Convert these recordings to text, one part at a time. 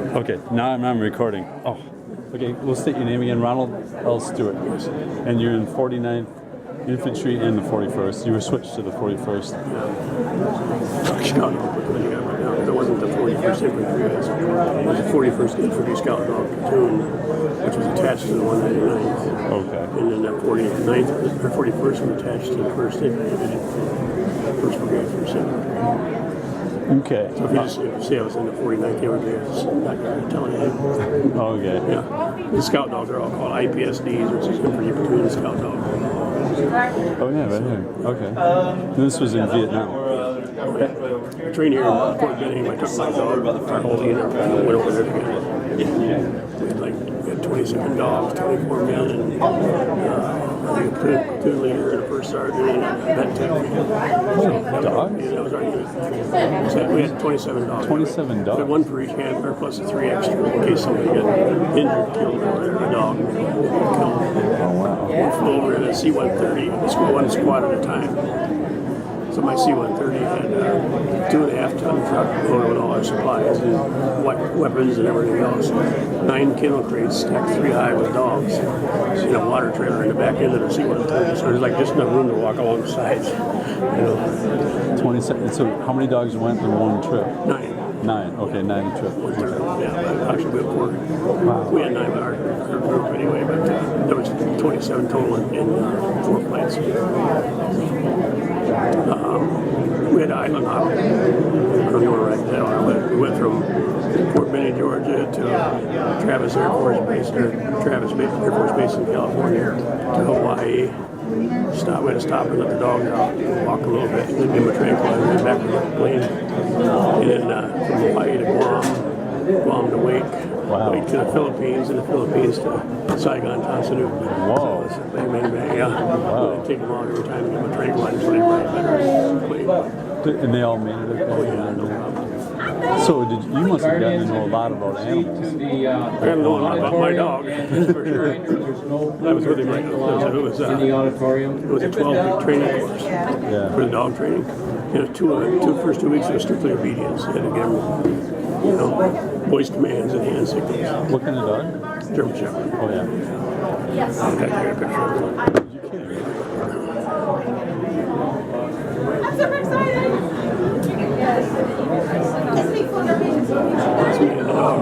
Okay, now I'm recording. Oh, okay, we'll state your name again. Ronald L. Stewart. Yes. And you're in 49th Infantry and the 41st. You were switched to the 41st. Scout dog platoon you got right now. It wasn't the 41st Infantry. It was the 41st Infantry Scout Dog platoon, which was attached to the 199th. Okay. And then that 49th, or 41st was attached to the 1st Infantry Division, 1st Brigade, 1st Infantry. Okay. So if you say I was in the 49th Infantry, it's not going to tell you. Okay. Yeah. The Scout Dogs are all called IPSDs, which is Infantry Platoon Scout Dog. Oh yeah, right here. Okay. This was in Vietnam. I trained here in Fort Benning. I took my dog, our whole unit, and went over there together. We had 27 dogs, 24 men, and I think a platoon leader and a first sergeant and a vet tech. Dogs? Yeah, that was our unit. So we had 27 dogs. 27 dogs? We had one for each handler, plus the 3 extra in case somebody got injured, killed, or a dog killed. Oh wow. We flew over in a C-130, one squad at a time. So my C-130 had 2.5 ton truck loaded with all our supplies and weapons and everything else. 9 kennel crates stacked 3 high with dogs. And a water trailer in the back end of the C-130. So there's like just enough room to walk along the sides. You know. 27. So how many dogs went in one trip? 9. 9. Okay, 9 a trip. Yeah, actually we had 4. Wow. We had 9 with our group anyway, but there was 27 total in 4 flights. We had an island hop. I don't know where right now. We went from Fort Benning, Georgia to Travis Air Force Base, or Travis Air Force Base in California, to Hawaii. We had to stop and let the dogs out, walk a little bit, and then give them a tranquilizer, and back to the plane. And then from Hawaii to Guam to Wake. Wow. Wake to the Philippines, and the Philippines to Saigon, Tanzania. Whoa. So bang, yeah. Wow. It'd take them long every time to give them a tranquilizer so they ride better. And they all made it okay? Oh, yeah, no problem. So you must have gotten to know a lot about animals. I don't know a lot about my dog, for sure. I was with him right now. It was a 12-week training course for the dog training. And the first 2 weeks it was strictly obedience. You had to give them, voice commands and hand signals. What kind of dog? German Shepherd. Oh yeah. Yes. I got a picture of it. You kidding? I'm so excited! That's me and the dog.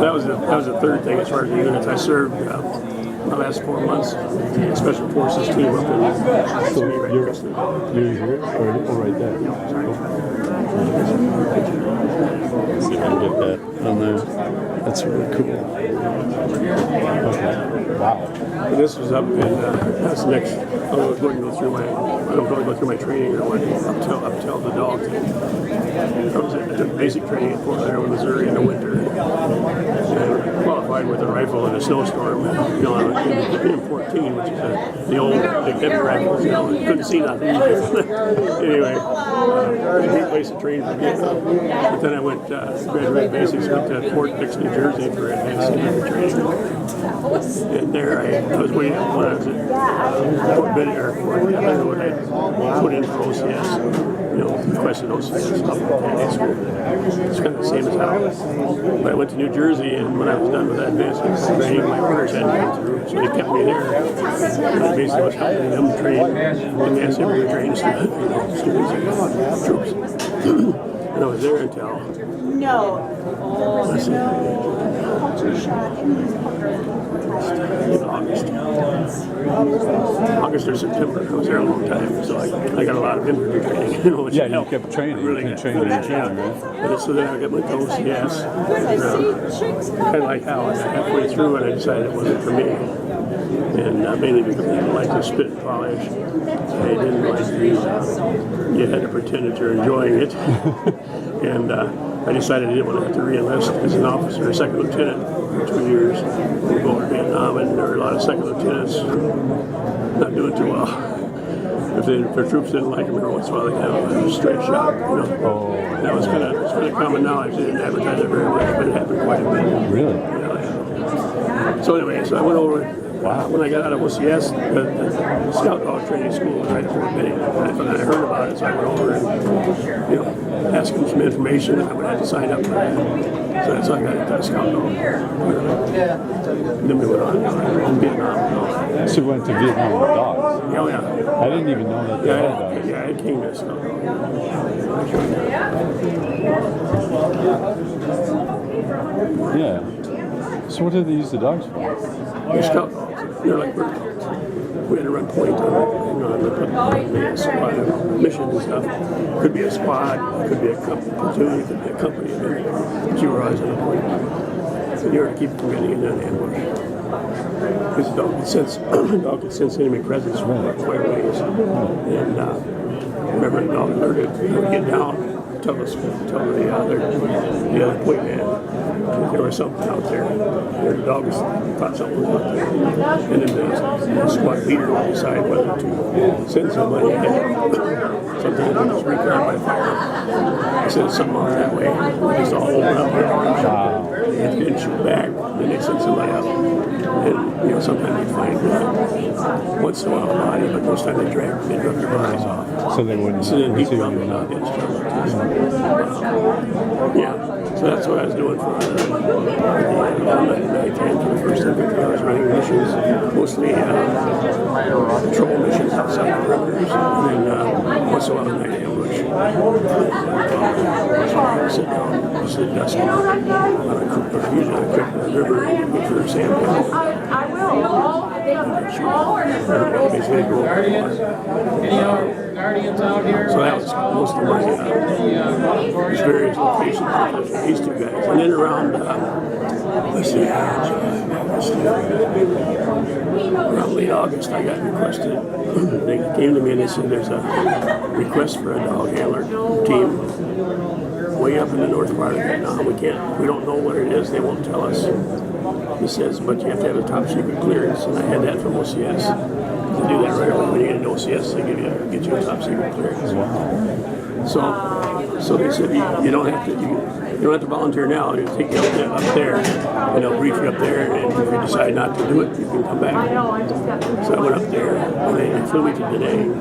That was the third thing as far as the units. I served my last 4 months in Special Forces team up in So you're here or right there? See if I can get that on there. That's really cool. Okay. Wow. This was up in that's next. I was going to go through my training or what up till the dog thing. I took basic training at Fort Laramie, Missouri in the winter. And qualified with a rifle in a snowstorm. In 14, which is the old big heavy rifles. Couldn't see nothing. Anyway, a great place to train for Vietnam. But then I went graduated basics, went to Fort Dix, New Jersey for advanced infantry training. And there I was waiting when I was at Fort Benning or Fort Laramie, I put in for OCS. Requested OCS up in school. It's kind of the same as how. But I went to New Jersey, and when I was done with that advanced training, my orders hadn't come through, so they kept me there. I basically was helping them train advanced infantry training students and troops. And I was there until. Let's see. August or September. I was there a long time, so I got a lot of infantry training. Which Yeah, you kept training. Really you kept training. And so then I got my OCS. Kind of like how I got halfway through and I decided it wasn't for me. And mainly because I didn't like to spit and polish. I didn't like you had to pretend that you're enjoying it. And I decided I didn't want to have to re-enlist as an officer, a second lieutenant for 2 years. We go over to Vietnam, and there were a lot of second lieutenants not doing too well. If the troops didn't like them every once in a while, they'd have a straight shot. Oh. That was kind of common knowledge. They didn't advertise it very much, but it happened quite a bit. Really? Yeah. So anyway, I went over when I got out of OCS, the scout dog training school was right up there in Benny. And I heard about it, so I went over and, you know, asked him some information, and I would have to sign up for that. So that's how I got into the scout dog. And then we went on in Vietnam. So you went to Vietnam with dogs? Oh, yeah. I didn't even know that they had dogs. Yeah, I came to scout dog. Yeah. So what did they use the dogs for? They're scout dogs. They're like bird dogs. We had to run point on the squad missions and stuff. Could be a squad, could be a platoon, could be a company. But you were always on the point. And you were to keep from getting into an ambush. Because the dog could sense enemy presence quite a ways. And remember, the dog alerted. When we get down, tell the other point man there was something out there. The dog thought something was out there. And then the squad leader would decide whether to send somebody ahead. Sometimes they just recurve by fire. They send something off that way. They just all open up their and didn't shoot back. Then they send somebody up. And, you know, sometimes they find once in a while a body, but most of the time they drag their bodies off. So they wouldn't receive them. Yeah. So that's what I was doing for the first infantry. I was running missions, mostly patrol missions outside the perimeters, and then once in a while a night ambush. Sit down, just at dusk, usually I creek the river and look for sand. I will. Basically go Guardians out here. so that was most of my these various locations with these two guys. And then around, around late August, I got requested. They came to me and they said there's a request for a dog handler team way up in the north part of Vietnam. We don't know what it is. They won't tell us. He says, but you have to have a top secret clearance, and I had that from OCS. They do that right away when you get into OCS. They get you a top secret clearance. So they said you don't have to volunteer now. They'll take you up there, and they'll brief you up there. And if you decide not to do it, you can come back. So I went up there, and they flew me to Da Nang.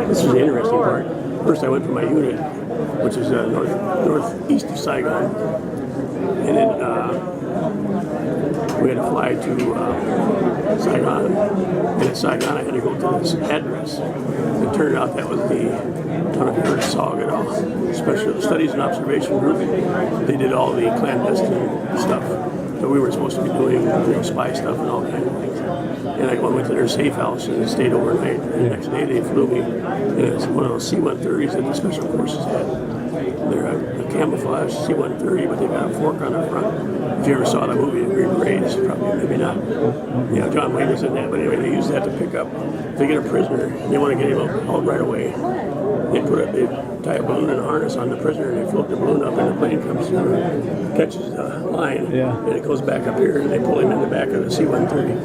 This was the interesting part. First, I went for my unit, which is northeast of Saigon, and then we had to fly to Saigon, and at Saigon I had to go to this address. It turned out that was I don't know if you heard of SOG at all, Special Studies and Observation Group. They did all the clandestine stuff that we were supposed to be doing, spy stuff and all kinds of things. And I went to their safe house and stayed overnight. And the next day they flew me, and it's one of those C-130s that the Special Forces had. They're a camouflage C-130, but they've got a fork on the front. If you ever saw the movie The Green Berets, probably maybe not. You know, John Wayne was in that, but anyway, they use that to pick up. If they get a prisoner, they want to get him out right away. They tie a balloon and a harness on the prisoner, and they float the balloon up, and the plane comes through, catches the line, and it goes back up here, and they pull him in the back of the C-130.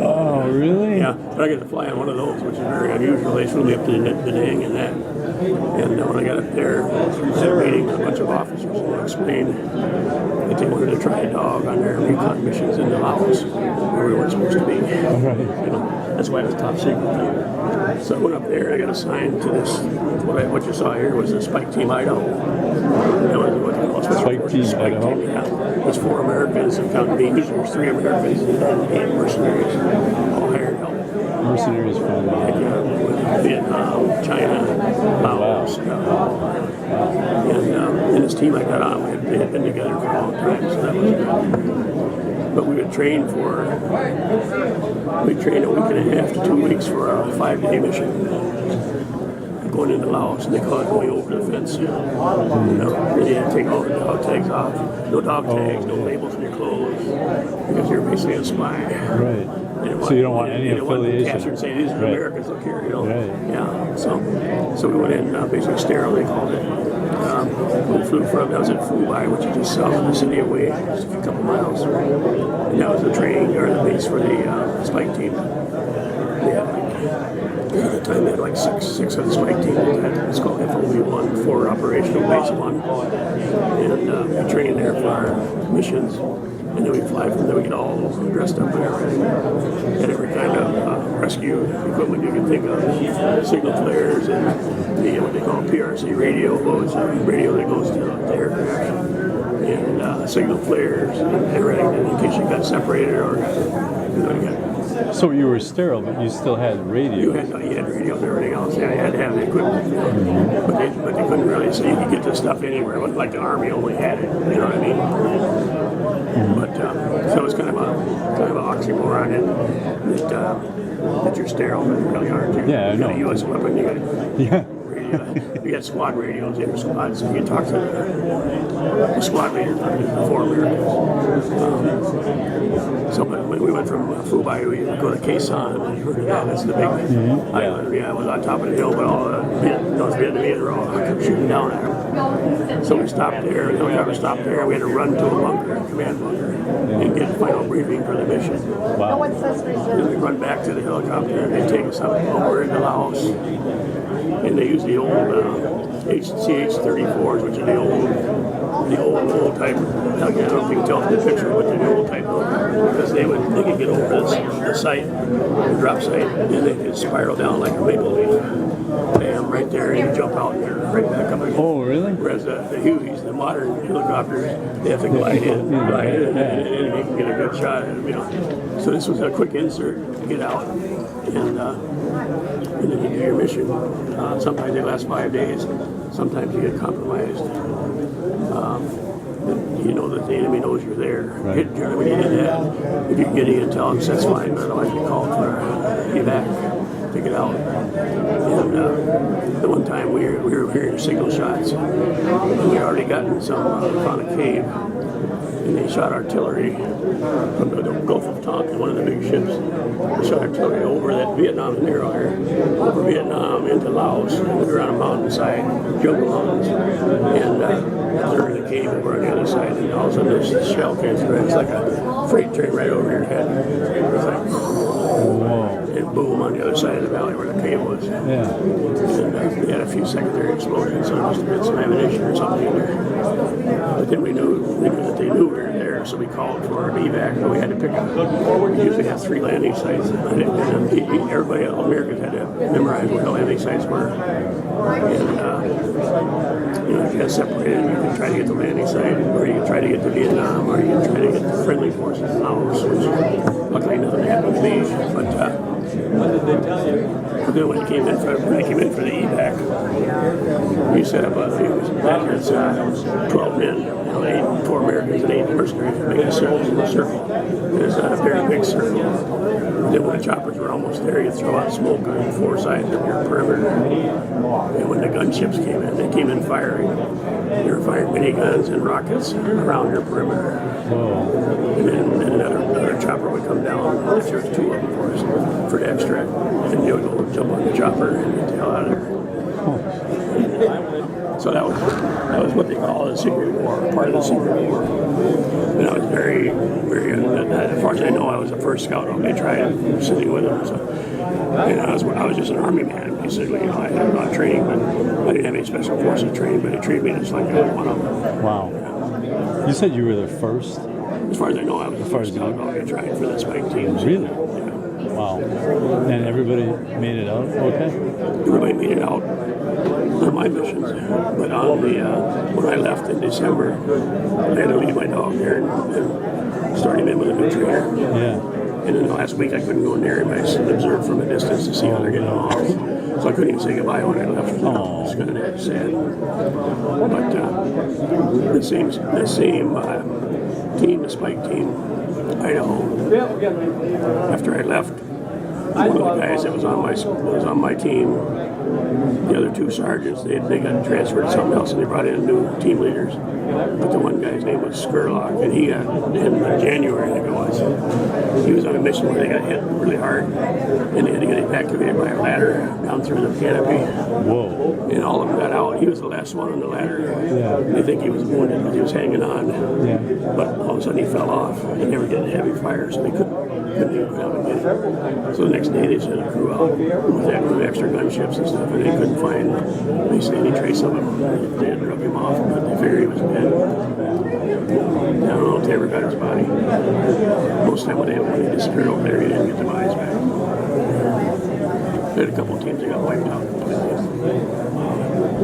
Oh, really? Yeah, but I got to fly on one of those, which is very unusual. They flew me up to Da Nang and that. And when I got up there, I was meeting with a bunch of officers, and they explained that they wanted to try a dog on their recon missions in Laos, where we weren't supposed to be. Right. You know, that's why it was top secret. So I went up there, and I got assigned to this. What you saw here was the Spike Team Idaho. That was what they call Spike Team Idaho? Yeah. There's 4 Americans, and counting me, there's 3 Americans and 8 mercenaries, all hired help. Mercenaries from Vietnam, China, Laos. And this team I got on, they had been together for a long time, so that was good. But we would train a week and a half to 2 weeks for a 5-day mission. Going into Laos, and they call it going over the fence. You know, you had to take all the dog tags off. No dog tags, no labels in your clothes, because you're basically a spy. Right. So you don't want any affiliation. Capture and say these are Americans, look here, you know. Right. Yeah. So we went in basically sterile, they called it. We flew from, that was at Phu Bai, which is just south of the city of Hue, just a couple miles. And that was the training or the base for the Spike team. They had at the time they had like six of the Spike team. It's called FOB1, Forward Operational Base 1. And we trained there for our missions. and then we fly from there. We get all dressed up and everything. And every kind of rescue equipment you can think of, signal flares and what they call PRC radio, radio that goes to the aircraft, and signal flares and everything in case you got separated or you got. So you were sterile, but you still had radio. You had radio and everything else. Yeah, you had to have the equipment, but they couldn't really say you could get this stuff anywhere. It wasn't like the Army only had it. You know what I mean? But so it's kind of an oxymoron that you're sterile, but you really aren't. Yeah, I know. You got a U.S. weapon. You got you got squad radios, inter squads. So you can talk to the squad leader the 4 Americans. So when we went from Fubai, we would go to Quezon. That's the big island. Yeah, it was on top of the hill, but all the Vietnamese were all shooting down at them. So we stopped there. The helicopter stopped there. We had to run to a bunker, a command bunker, and get a final briefing for the mission. Wow. Then we run back to the helicopter, and they take us up over into Laos. And they use the old CH-34s, which are the old type. I don't think you can tell from the picture, but they're the old type because they could get over the site, the drop site, and they could spiral down like a maple leaf. Bam, right there, and you jump out and you're right back up again. Oh, really? Whereas the Hueys, the modern helicopters, they have to glide in, and you can get a good shot at them. So this was a quick insert to get out, and then you do your mission. Sometimes they last 5 days. Sometimes you get compromised. You know that the enemy knows you're there. Right. When you did that, if you're getting intelligence, that's fine, but otherwise you call for evac to get out. And the one time we were hearing signal shots, and we'd already gotten some found a cave, and they shot artillery from the Gulf of Tonkin, one of the big ships. They shot artillery over that Vietnam narrow area, over Vietnam into Laos, and we were on a mountainside, jungle mountains, and there was a cave over on the other side, and all of a sudden this shell came through. It's like a freight train right over your head. It was like, Whoa. and boom on the other side of the valley where the cave was. Yeah. And we had a few secondary explosions, so there must have been some ammunition or something in there. But then we knew that they knew we were there, so we called for an evac, but we had to pick up. We usually have 3 landing sites. And everybody, all Americans, had to memorize where the landing sites were. And if you got separated, you could try to get the landing site, or you could try to get to Vietnam, or you could try to get the friendly forces in Laos, which luckily nothing happened to me. But What did they tell you? but then when I came in for the evac, we set up it was 12 men, 4 Americans and 8 mercenaries, making a circle. There's a very big circle. And then when the choppers were almost there, you throw out smoke on 4 sides of your perimeter. And when the gunships came in, they came in firing. They were firing miniguns and rockets around your perimeter. And then another chopper would come down. If there was 2 of them for us for the extract, and you would go jump on the chopper and get the hell out of there. So that was what they call a secret war, part of the secret war. And I was very, very, as far as I know, I was the first scout on my tribe sitting with them. So, and I was just an army man, basically. I had a lot of training, but I didn't have any special forces training, but they treated me just like I was one of them. Wow. You said you were the first? As far as I know, I was the first scout on my tribe for the spike teams. Really? Yeah. Wow. And everybody made it out okay? Everybody made it out on my missions. But on the when I left in December, I had to leave my dog there and start him in with a new trainer. Yeah. And then the last week I couldn't go near him. I just observed from a distance to see how they're getting along. So I couldn't even say goodbye when I left. It's kind of sad. But the same team, the spike team, Idaho. After I left, one of the guys that was on my team, the other 2 sergeants, they got transferred to something else, and they brought in new team leaders. But the one guy's name was Skurlock, and he got in January, I think it was. He was on a mission where they got hit really hard, and they had to get evacuated by a ladder down through the canopy. Whoa. And all of them got out. He was the last one on the ladder. Yeah. They think he was wounded because he was hanging on. Yeah. But all of a sudden he fell off, and they were getting heavy fire, so they couldn't even go down and get him. So the next day they sent a crew out with extra gunships and stuff, and they couldn't find basically any trace of him. They had drug him off, but they figured he was dead. I don't know, to every veteran's body. Most of the time when they disappeared over there, you didn't get the bodies back. There had a couple of teams that got wiped out completely. I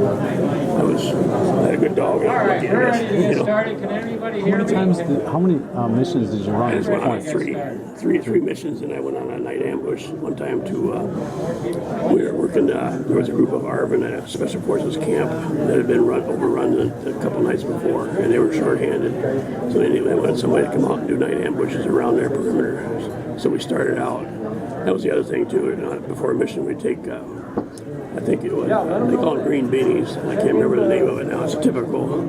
had a good dog. Alright, we're ready to get started. Can anybody hear me? How many missions did you run? I just went on three missions, and I went on a night ambush one time to, we were working, there was a group of ARV in a Special Forces camp that had been overrun a couple nights before, and they were shorthanded. So they wanted somebody to come out and do night ambushes around their perimeter. So we started out. That was the other thing, too. Before a mission, we'd take, I think it was, they call them green beanies. I can't remember the name of it now. It's a typical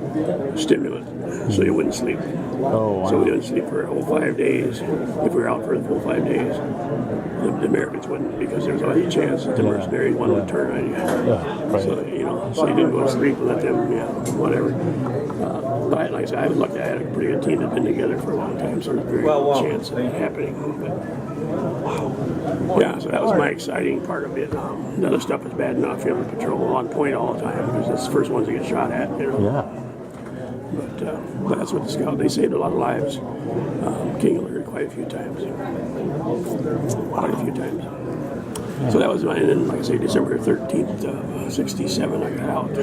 stimulant, so you wouldn't sleep. Oh, wow. So we didn't sleep for a whole 5 days. If we were out for the full 5 days, the Americans wouldn't, because there was always a chance that the mercenaries one would turn on you. Right. So so you didn't go to sleep and let them, whatever. But like I said, I was lucky. I had a pretty good team that'd been together for a long time, so there's a very good chance of it happening. But, yeah, so that was my exciting part of Vietnam. The other stuff was bad enough. You have to patrol on point all the time because it's the first ones to get shot at. Yeah. But that's what the scout, they saved a lot of lives. King alerted quite a few times. So that was mine. And then, like I say, December 13th of 67, I got out.